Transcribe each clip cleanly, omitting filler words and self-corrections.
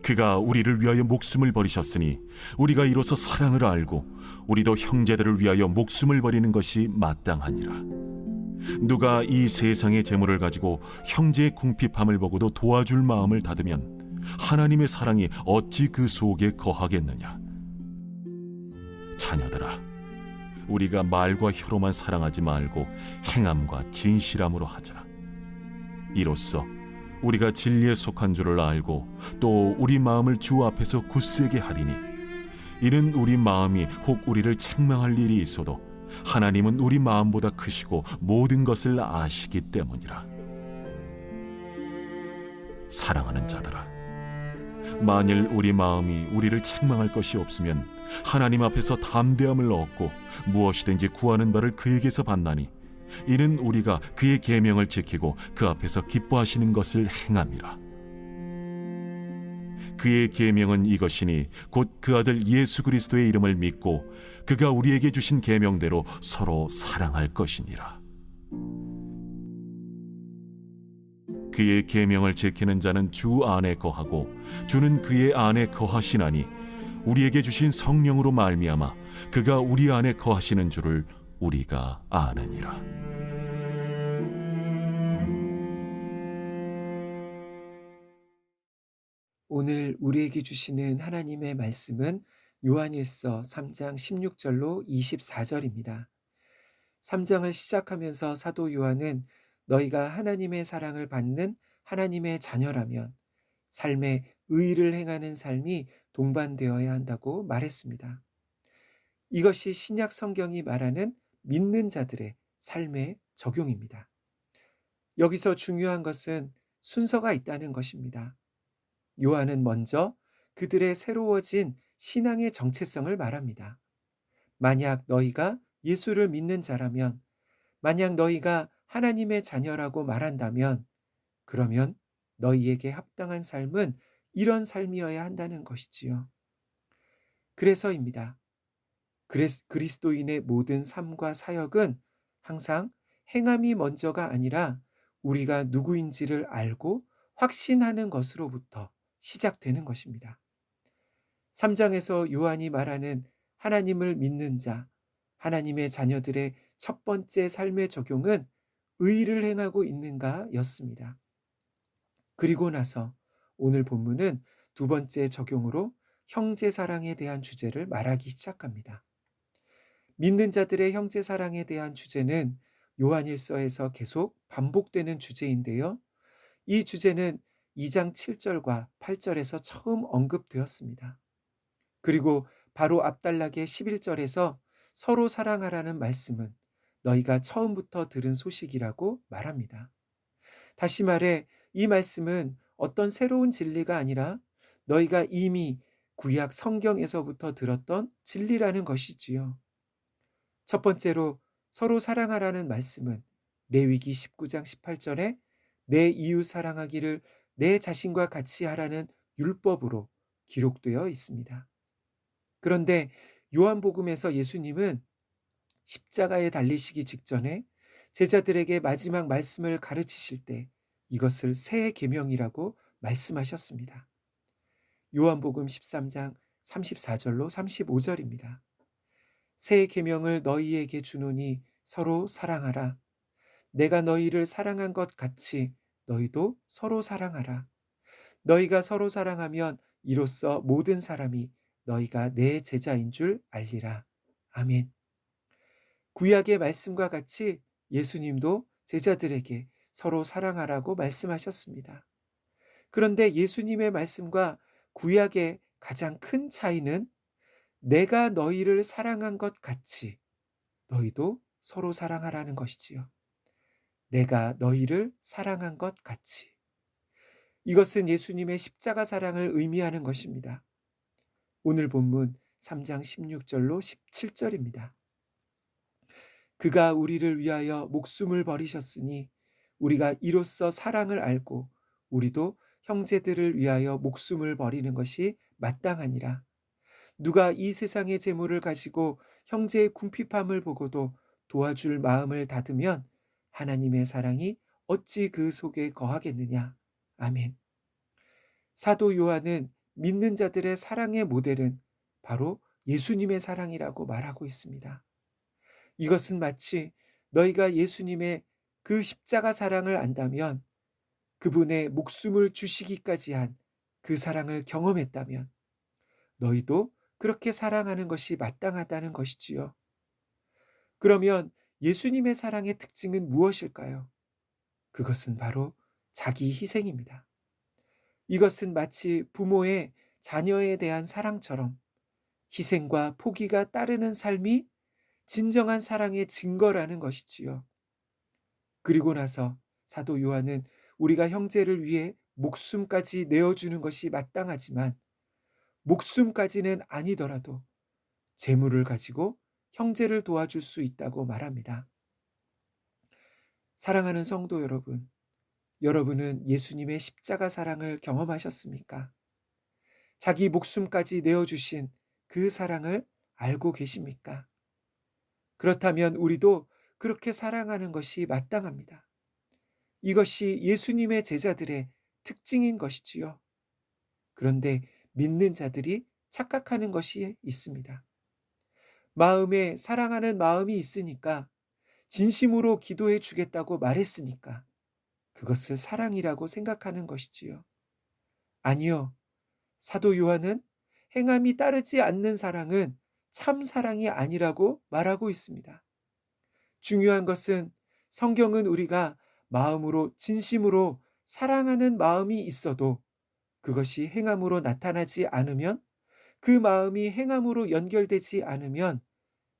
그가 우리를 위하여 목숨을 버리셨으니 우리가 이로써 사랑을 알고 우리도 형제들을 위하여 목숨을 버리는 것이 마땅하니라. 누가 이 세상의 재물을 가지고 형제의 궁핍함을 보고도 도와줄 마음을 닫으면 하나님의 사랑이 어찌 그 속에 거하겠느냐. 자녀들아, 우리가 말과 혀로만 사랑하지 말고 행함과 진실함으로 하자. 이로써 우리가 진리에 속한 줄을 알고 또 우리 마음을 주 앞에서 굳세게 하리니, 이는 우리 마음이 혹 우리를 책망할 일이 있어도 하나님은 우리 마음보다 크시고 모든 것을 아시기 때문이라. 사랑하는 자들아, 만일 우리 마음이 우리를 책망할 것이 없으면 하나님 앞에서 담대함을 얻고 무엇이든지 구하는 바를 그에게서 받나니, 이는 우리가 그의 계명을 지키고 그 앞에서 기뻐하시는 것을 행함이라. 그의 계명은 이것이니 곧 그 아들 예수 그리스도의 이름을 믿고 그가 우리에게 주신 계명대로 서로 사랑할 것이니라. 그의 계명을 지키는 자는 주 안에 거하고 주는 그의 안에 거하시나니, 우리에게 주신 성령으로 말미암아 그가 우리 안에 거하시는 줄을 우리가 아느니라. 오늘 우리에게 주시는 하나님의 말씀은 요한일서 3장 16절로 24절입니다. 3장을 시작하면서 사도 요한은 너희가 하나님의 사랑을 받는 하나님의 자녀라면 삶에 의의를 행하는 삶이 동반되어야 한다고 말했습니다. 이것이 신약 성경이 말하는 믿는 자들의 삶의 적용입니다. 여기서 중요한 것은 순서가 있다는 것입니다. 요한은 먼저 그들의 새로워진 신앙의 정체성을 말합니다. 만약 너희가 예수를 믿는 자라면, 만약 너희가 하나님의 자녀라고 말한다면, 그러면 너희에게 합당한 삶은 이런 삶이어야 한다는 것이지요. 그래서입니다. 그리스도인의 모든 삶과 사역은 항상 행함이 먼저가 아니라 우리가 누구인지를 알고 확신하는 것으로부터 시작되는 것입니다. 3장에서 요한이 말하는 하나님을 믿는 자, 하나님의 자녀들의 첫 번째 삶의 적용은 의의를 행하고 있는가 였습니다. 그리고 나서 오늘 본문은 두 번째 적용으로 형제 사랑에 대한 주제를 말하기 시작합니다. 믿는 자들의 형제 사랑에 대한 주제는 요한일서에서 계속 반복되는 주제인데요. 이 주제는 2장 7절과 8절에서 처음 언급되었습니다. 그리고 바로 앞단락의 11절에서 서로 사랑하라는 말씀은 너희가 처음부터 들은 소식이라고 말합니다. 다시 말해 이 말씀은 어떤 새로운 진리가 아니라 너희가 이미 구약 성경에서부터 들었던 진리라는 것이지요. 첫 번째로 서로 사랑하라는 말씀은 레위기 19장 18절에 내 이웃 사랑하기를 내 자신과 같이 하라는 율법으로 기록되어 있습니다. 그런데 요한복음에서 예수님은 십자가에 달리시기 직전에 제자들에게 마지막 말씀을 가르치실 때 이것을 새 계명이라고 말씀하셨습니다. 요한복음 13장 34절로 35절입니다. 새 계명을 너희에게 주노니 서로 사랑하라. 내가 너희를 사랑한 것 같이 너희도 서로 사랑하라. 너희가 서로 사랑하면 이로써 모든 사람이 너희가 내 제자인 줄 알리라. 아멘. 구약의 말씀과 같이 예수님도 제자들에게 서로 사랑하라고 말씀하셨습니다. 그런데 예수님의 말씀과 구약의 가장 큰 차이는 내가 너희를 사랑한 것 같이 너희도 서로 사랑하라는 것이지요. 내가 너희를 사랑한 것 같이. 이것은 예수님의 십자가 사랑을 의미하는 것입니다. 오늘 본문 3장 16절로 17절입니다. 그가 우리를 위하여 목숨을 버리셨으니 우리가 이로써 사랑을 알고 우리도 형제들을 위하여 목숨을 버리는 것이 마땅하니라. 누가 이 세상의 재물을 가지고 형제의 궁핍함을 보고도 도와줄 마음을 닫으면 하나님의 사랑이 어찌 그 속에 거하겠느냐. 아멘. 사도 요한은 믿는 자들의 사랑의 모델은 바로 예수님의 사랑이라고 말하고 있습니다. 이것은 마치 너희가 예수님의 그 십자가 사랑을 안다면, 그분의 목숨을 주시기까지 한 그 사랑을 경험했다면 너희도 그렇게 사랑하는 것이 마땅하다는 것이지요. 그러면 예수님의 사랑의 특징은 무엇일까요? 그것은 바로 자기 희생입니다. 이것은 마치 부모의 자녀에 대한 사랑처럼 희생과 포기가 따르는 삶이 진정한 사랑의 증거라는 것이지요. 그리고 나서 사도 요한은 우리가 형제를 위해 목숨까지 내어주는 것이 마땅하지만 목숨까지는 아니더라도 재물을 가지고 형제를 도와줄 수 있다고 말합니다. 사랑하는 성도 여러분, 여러분은 예수님의 십자가 사랑을 경험하셨습니까? 자기 목숨까지 내어주신 그 사랑을 알고 계십니까? 그렇다면 우리도 그렇게 사랑하는 것이 마땅합니다. 이것이 예수님의 제자들의 특징인 것이지요. 그런데 믿는 자들이 착각하는 것이 있습니다. 마음에 사랑하는 마음이 있으니까, 진심으로 기도해 주겠다고 말했으니까 그것을 사랑이라고 생각하는 것이지요. 아니요. 사도 요한은 행함이 따르지 않는 사랑은 참 사랑이 아니라고 말하고 있습니다. 중요한 것은 성경은 우리가 마음으로 진심으로 사랑하는 마음이 있어도 그것이 행함으로 나타나지 않으면, 그 마음이 행함으로 연결되지 않으면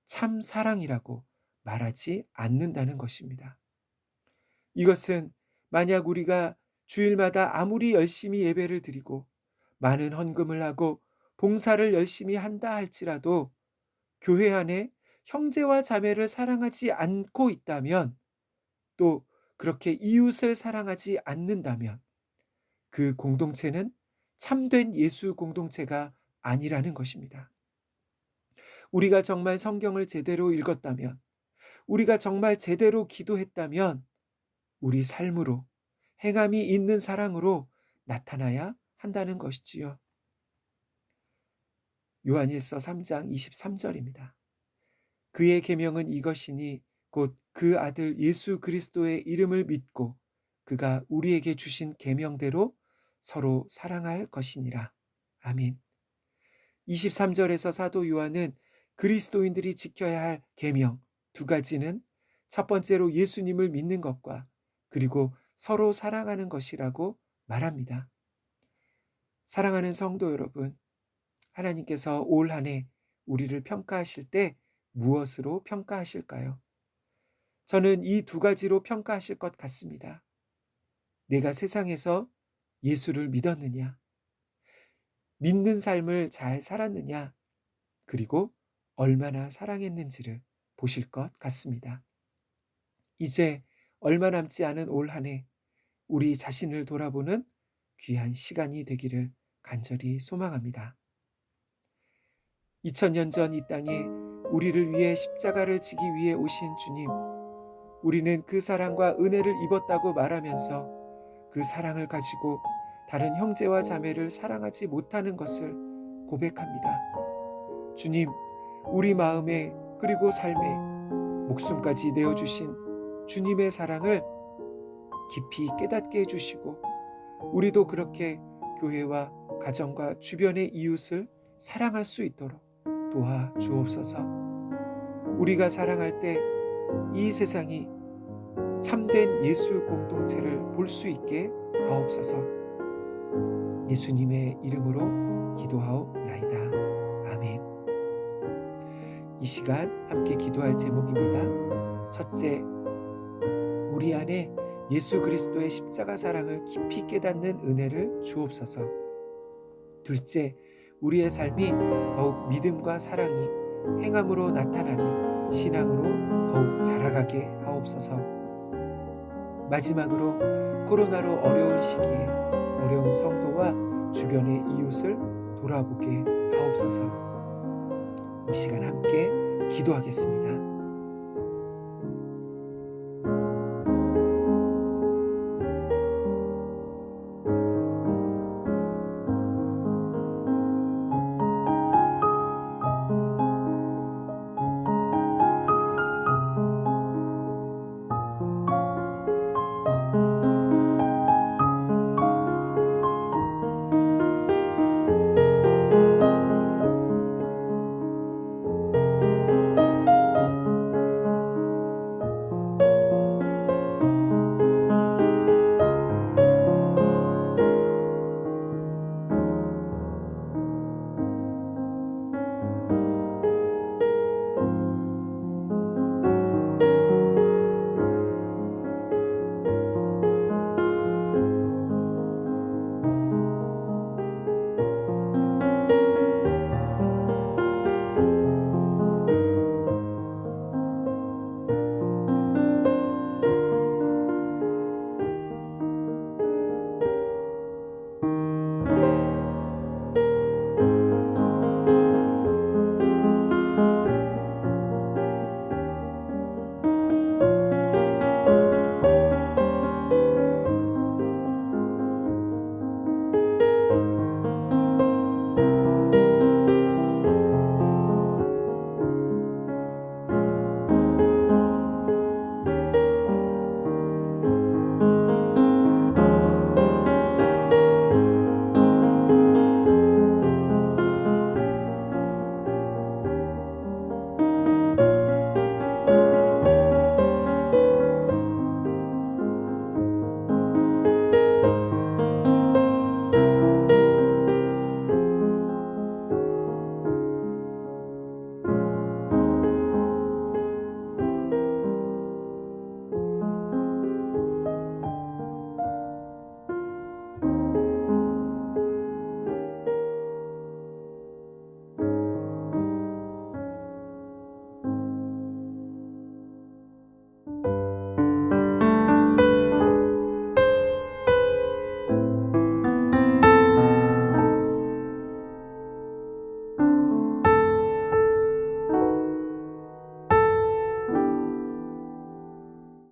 참 사랑이라고 말하지 않는다는 것입니다. 이것은 만약 우리가 주일마다 아무리 열심히 예배를 드리고 많은 헌금을 하고 봉사를 열심히 한다 할지라도 교회 안에 형제와 자매를 사랑하지 않고 있다면, 또 그렇게 이웃을 사랑하지 않는다면 그 공동체는 참된 예수 공동체가 아니라는 것입니다. 우리가 정말 성경을 제대로 읽었다면, 우리가 정말 제대로 기도했다면 우리 삶으로 행함이 있는 사랑으로 나타나야 한다는 것이지요. 요한일서 3장 23절입니다. 그의 계명은 이것이니 곧 그 아들 예수 그리스도의 이름을 믿고 그가 우리에게 주신 계명대로 서로 사랑할 것이니라. 아멘. 23절에서 사도 요한은 그리스도인들이 지켜야 할 계명 두 가지는 첫 번째로 예수님을 믿는 것과 그리고 서로 사랑하는 것이라고 말합니다. 사랑하는 성도 여러분, 하나님께서 올 한 해 우리를 평가하실 때 무엇으로 평가하실까요? 저는 이 두 가지로 평가하실 것 같습니다. 내가 세상에서 예수를 믿었느냐, 믿는 삶을 잘 살았느냐, 그리고 얼마나 사랑했는지를 보실 것 같습니다. 이제 얼마 남지 않은 올 한 해 우리 자신을 돌아보는 귀한 시간이 되기를 간절히 소망합니다. 2000년 전 이 땅에 우리를 위해 십자가를 지기 위해 오신 주님, 우리는 그 사랑과 은혜를 입었다고 말하면서 그 사랑을 가지고 다른 형제와 자매를 사랑하지 못하는 것을 고백합니다. 주님, 우리 마음에 그리고 삶에 목숨까지 내어주신 주님의 사랑을 깊이 깨닫게 해주시고, 우리도 그렇게 교회와 가정과 주변의 이웃을 사랑할 수 있도록 도와주옵소서. 우리가 사랑할 때 이 세상이 참된 예수 공동체를 볼 수 있게 하옵소서. 예수님의 이름으로 기도하옵나이다. 아멘. 이 시간 함께 기도할 제목입니다. 첫째, 우리 안에 예수 그리스도의 십자가 사랑을 깊이 깨닫는 은혜를 주옵소서. 둘째, 우리의 삶이 더욱 믿음과 사랑이 행함으로 나타나는 신앙으로 더욱 자라가게 하옵소서. 마지막으로 코로나로 어려운 시기에 어려운 성도와 주변의 이웃을 돌아보게 하옵소서. 이 시간 함께 기도하겠습니다.